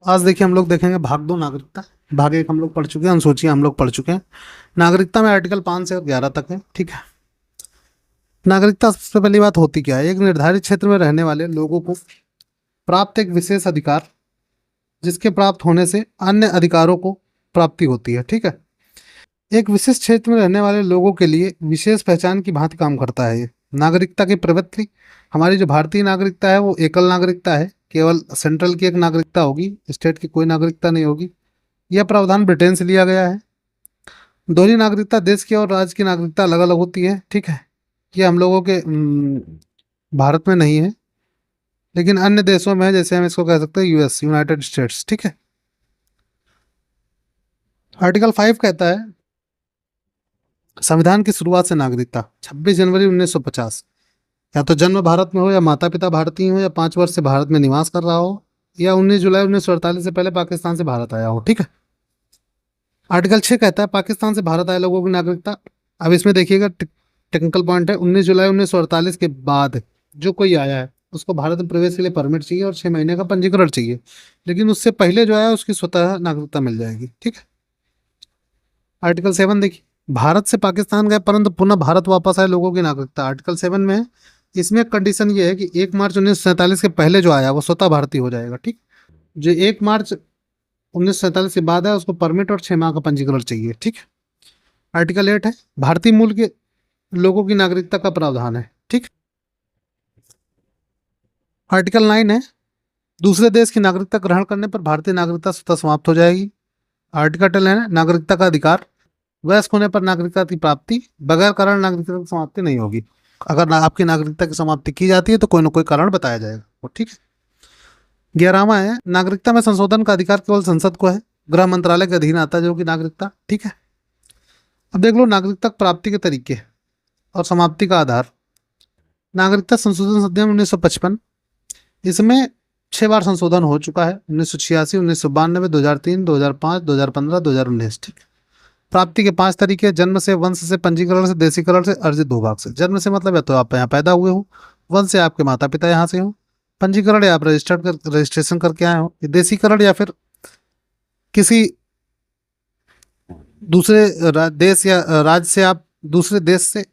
आज देखिए हम लोग देखेंगे भाग दो नागरिकता। भाग एक हम लोग पढ़ चुके हैं, अनुसूचियां हम लोग पढ़ चुके हैं। नागरिकता में आर्टिकल 5 से 11 तक है, ठीक है। नागरिकता सबसे पहली बात होती क्या है? एक निर्धारित क्षेत्र में रहने वाले लोगों को प्राप्त एक विशेष अधिकार, जिसके प्राप्त होने से अन्य अधिकारों को प्राप्ति होती है, ठीक है। एक विशेष क्षेत्र में रहने वाले लोगों के लिए विशेष पहचान की भांति काम करता है ये। नागरिकता की प्रवृत्ति, हमारी जो भारतीय नागरिकता है वो एकल नागरिकता है, केवल सेंट्रल की एक नागरिकता होगी, स्टेट की कोई नागरिकता नहीं होगी। यह प्रावधान ब्रिटेन से लिया गया है। दोहरी नागरिकता, देश की और राज्य की नागरिकता अलग अलग होती है, ठीक है। ये हम लोगों के भारत में नहीं है, लेकिन अन्य देशों में है, जैसे हम इसको कह सकते हैं यूएस, यूनाइटेड स्टेट्स, ठीक है। आर्टिकल 5 कहता है संविधान की शुरुआत से नागरिकता 26 जनवरी 1950, या तो जन्म भारत में हो, या माता पिता भारतीय हो, या 5 वर्ष से भारत में निवास कर रहा हो, या 19 जुलाई 1948 से पहले पाकिस्तान से भारत आया हो, ठीक है। आर्टिकल 6 कहता है पाकिस्तान से भारत आए लोगों की नागरिकता। अब इसमें देखिएगा टेक्निकल पॉइंट है, 19 जुलाई 1948 के बाद जो कोई आया है उसको भारत में प्रवेश के लिए परमिट चाहिए और 6 महीने का पंजीकरण चाहिए, लेकिन उससे पहले जो आया उसकी स्वतः नागरिकता मिल जाएगी, ठीक है। आर्टिकल 7 देखिए, भारत से पाकिस्तान गए परंतु पुनः भारत वापस आए लोगों की नागरिकता आर्टिकल 7 में है। इसमें कंडीशन ये है कि 1 मार्च 1947 के पहले जो आया वो स्वतः भारतीय हो जाएगा, ठीक। जो 1 मार्च 1947 के बाद है उसको परमिट और 6 माह का पंजीकरण चाहिए, ठीक है। आर्टिकल 8 है भारतीय मूल के लोगों की नागरिकता का प्रावधान है, ठीक। आर्टिकल 9 है दूसरे देश की नागरिकता ग्रहण करने पर भारतीय नागरिकता स्वतः समाप्त हो जाएगी। आर्टिकल 10 है नागरिकता का अधिकार, वयस्क होने पर नागरिकता की प्राप्ति, बगैर कारण नागरिकता की समाप्ति नहीं होगी। अगर आपकी नागरिकता की समाप्ति की जाती है तो कोई ना कोई कारण बताया जाएगा, वो ठीक है। 11वां है नागरिकता में संशोधन का अधिकार केवल संसद को है, गृह मंत्रालय के अधीन आता है जो कि नागरिकता, ठीक है। अब देख लो नागरिकता प्राप्ति के तरीके और समाप्ति का आधार। नागरिकता संशोधन अधिनियम 1955, इसमें 6 बार संशोधन हो चुका है, 1986, 1992, 2003, 2005, 2015, 2019, ठीक। प्राप्ति के 5 तरीके, जन्म से, वंश से, पंजीकरण से, देशीकरण से, अर्जित भूभाग से। जन्म से मतलब या तो आप यहाँ पैदा हुए हो, वंश से आपके माता पिता यहाँ से हो, पंजीकरण या आप रजिस्ट्रेशन करके आए हो, देशीकरण या फिर किसी दूसरे देश या राज्य से आप दूसरे देश से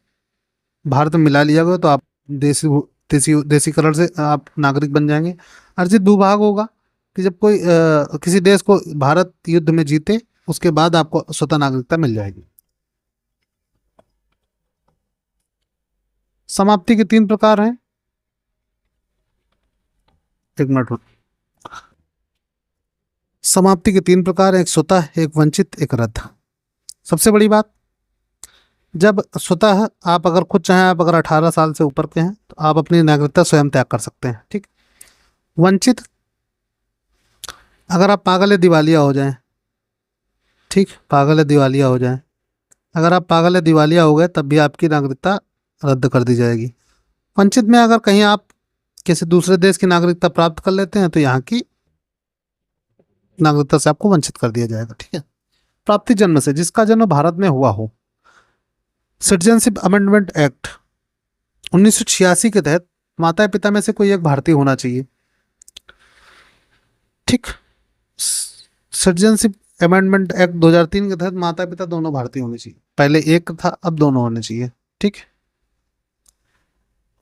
भारत में मिला लिया गया तो आप देशीकरण से आप नागरिक बन जाएंगे। अर्जित भूभाग होगा कि जब कोई किसी देश को भारत युद्ध में जीते उसके बाद आपको स्वतः नागरिकता मिल जाएगी। समाप्ति के 3 प्रकार हैं, एक मिनट। समाप्ति के 3 प्रकार हैं, एक स्वतः, एक वंचित, एक रद्द। सबसे बड़ी बात, जब स्वतः आप अगर खुद चाहें, आप अगर 18 साल से ऊपर के हैं तो आप अपनी नागरिकता स्वयं त्याग कर सकते हैं, ठीक। वंचित, अगर आप पागल या दिवालिया हो जाएं, ठीक, पागल या दिवालिया हो जाएं, अगर आप पागल या दिवालिया हो गए तब भी आपकी नागरिकता रद्द कर दी जाएगी। वंचित में अगर कहीं आप किसी दूसरे देश की नागरिकता प्राप्त कर लेते हैं तो यहाँ की नागरिकता से आपको वंचित कर दिया जाएगा, ठीक है। प्राप्ति, जन्म से, जिसका जन्म भारत में हुआ हो। सिटीजनशिप अमेंडमेंट एक्ट 1986 के तहत माता पिता में से कोई एक भारतीय होना चाहिए, ठीक। सिटीजनशिप अमेंडमेंट एक्ट 2003 के तहत माता पिता दोनों भारतीय होने चाहिए, पहले एक था अब दोनों होने चाहिए, ठीक।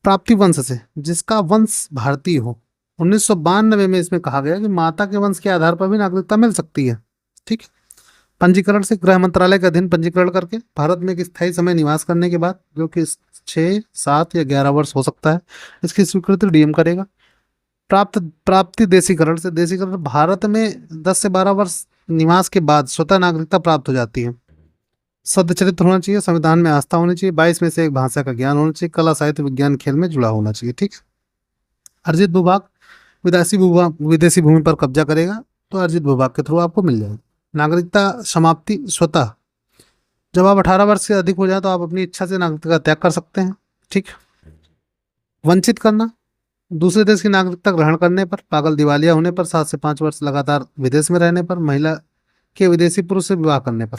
प्राप्ति, वंश से, जिसका वंश भारतीय हो। 1992 में इसमें कहा गया कि माता के वंश के आधार पर भी नागरिकता मिल सकती है, ठीक। पंजीकरण से, गृह मंत्रालय के अधीन पंजीकरण करके भारत में एक स्थायी समय निवास करने के बाद, जो कि 6, 7 या 11 वर्ष हो सकता है, इसकी स्वीकृति डीएम करेगा। प्राप्ति देशीकरण से, देशीकरण भारत में 10 से 12 वर्ष निवास के बाद स्वतः नागरिकता प्राप्त हो जाती है। सदचरित्र होना चाहिए, संविधान में आस्था होनी चाहिए, 22 में से एक भाषा का ज्ञान होना चाहिए, कला साहित्य विज्ञान खेल में जुड़ा होना चाहिए, ठीक। अर्जित भूभाग, विदेशी भूमि पर कब्जा करेगा तो अर्जित भूभाग के थ्रू आपको मिल जाएगा। नागरिकता समाप्ति, स्वतः, जब आप 18 वर्ष से अधिक हो जाए तो आप अपनी इच्छा से नागरिकता त्याग कर सकते हैं, ठीक। वंचित करना, दूसरे देश की नागरिकता ग्रहण करने पर, पागल दिवालिया होने पर, 7 से 5 वर्ष लगातार विदेश में रहने पर, महिला के विदेशी पुरुष से विवाह करने पर।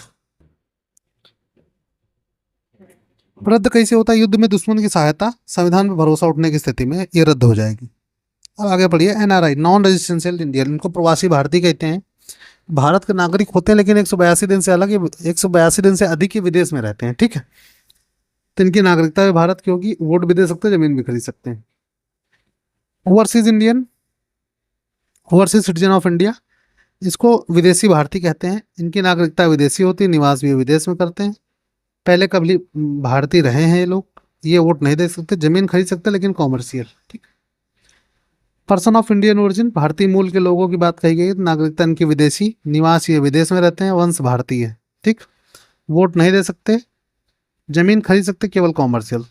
रद्द कैसे होता है? युद्ध में दुश्मन की सहायता, संविधान पर भरोसा उठने की स्थिति में ये रद्द हो जाएगी। अब आगे पढ़िए, एनआरआई, नॉन रेजिडेंशियल इंडियन, इनको प्रवासी भारतीय कहते हैं। भारत के नागरिक होते हैं लेकिन 182 दिन से अलग, 182 दिन से अधिक ही विदेश में रहते हैं, ठीक है। तो इनकी नागरिकता है भारत की होगी, वोट भी दे सकते हैं, जमीन भी खरीद सकते हैं। Overseas Indian, overseas citizen of India, इसको विदेशी भारतीय कहते हैं। इनकी नागरिकता विदेशी होती है, निवास भी विदेश में करते हैं, पहले कभी भारतीय रहे हैं ये लोग। ये वोट नहीं दे सकते, जमीन खरीद सकते लेकिन कॉमर्शियल, ठीक। पर्सन ऑफ इंडियन ओरिजिन, भारतीय मूल के लोगों की बात कही गई है, नागरिकता इनकी विदेशी, निवास ये विदेश में रहते हैं, वंश भारतीय है, ठीक। वोट नहीं दे सकते, जमीन खरीद सकते, केवल कॉमर्शियल।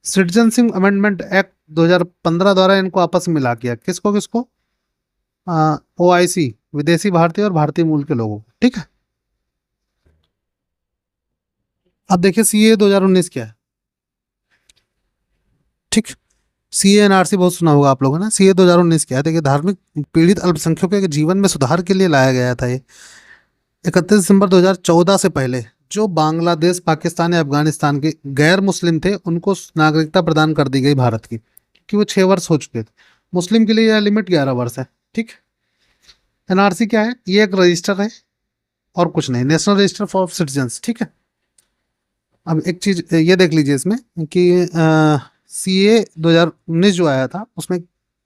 सिटीजनशिप अमेंडमेंट एक्ट 2015 द्वारा इनको आपस में मिला किया, किसको किसको, OIC, विदेशी भारतीय और भारतीय मूल के लोगों को, ठीक है। अब देखिए CA 2019 क्या है, ठीक। CA-NRC बहुत सुना होगा आप लोगों ने। CA 2019 क्या है, देखिए, धार्मिक पीड़ित अल्पसंख्यकों के जीवन में सुधार के लिए लाया गया था ये। 31 दिसंबर 2014 से पहले जो बांग्लादेश, पाकिस्तान या अफगानिस्तान के गैर मुस्लिम थे उनको नागरिकता प्रदान कर दी गई भारत की, कि वो 6 वर्ष हो चुके थे। मुस्लिम के लिए यह लिमिट 11 वर्ष है, ठीक। NRC क्या है, ये एक रजिस्टर है और कुछ नहीं, नेशनल रजिस्टर फॉर सिटीजन्स, ठीक है। अब एक चीज ये देख लीजिए इसमें कि CA 2019 जो आया था उसमें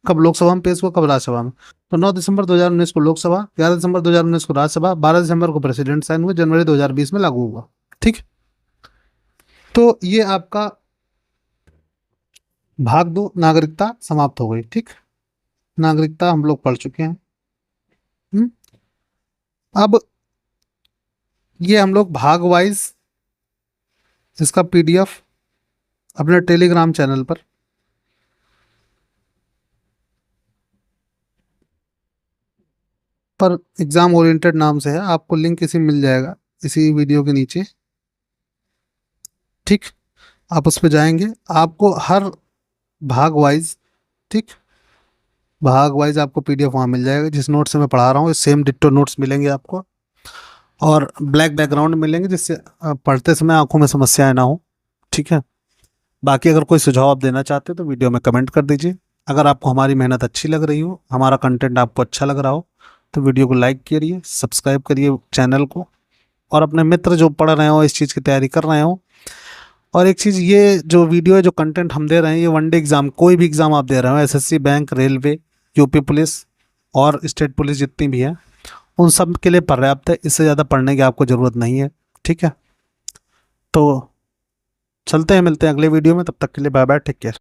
कब लोकसभा में पेश हुआ, कब राज्यसभा में। तो 9 दिसंबर 2019 को लोकसभा, 11 दिसंबर 2019 को राज्यसभा, 12 दिसंबर को प्रेसिडेंट साइन हुए, जनवरी 2020 में लागू हुआ, ठीक। तो ये आपका भाग 2 नागरिकता समाप्त हो गई, ठीक। नागरिकता हम लोग पढ़ चुके हैं। अब ये हम लोग भाग वाइज इसका PDF अपने टेलीग्राम चैनल पर एग्जाम ओरिएंटेड नाम से है, आपको लिंक इसी मिल जाएगा इसी वीडियो के नीचे, ठीक। आप उस पर जाएंगे, आपको हर भाग वाइज, ठीक, भाग वाइज आपको PDF वहाँ मिल जाएगा। जिस नोट से मैं पढ़ा रहा हूँ सेम डिट्टो नोट्स मिलेंगे आपको, और ब्लैक बैकग्राउंड मिलेंगे जिससे पढ़ते समय आंखों में समस्याएं ना हो, ठीक है। बाकी अगर कोई सुझाव आप देना चाहते हो तो वीडियो में कमेंट कर दीजिए। अगर आपको हमारी मेहनत अच्छी लग रही हो, हमारा कंटेंट आपको अच्छा लग रहा हो, तो वीडियो को लाइक करिए, सब्सक्राइब करिए चैनल को, और अपने मित्र जो पढ़ रहे हो, इस चीज़ की तैयारी कर रहे हो। और एक चीज़, ये जो वीडियो है, जो कंटेंट हम दे रहे हैं, ये वनडे एग्ज़ाम, कोई भी एग्ज़ाम आप दे रहे हो, SSC, bank, railway, UP police और स्टेट पुलिस जितनी भी है, उन सब के लिए पर्याप्त है। इससे ज़्यादा पढ़ने की आपको ज़रूरत नहीं है, ठीक है। तो चलते हैं, मिलते हैं अगले वीडियो में, तब तक के लिए बाय बाय, टेक केयर।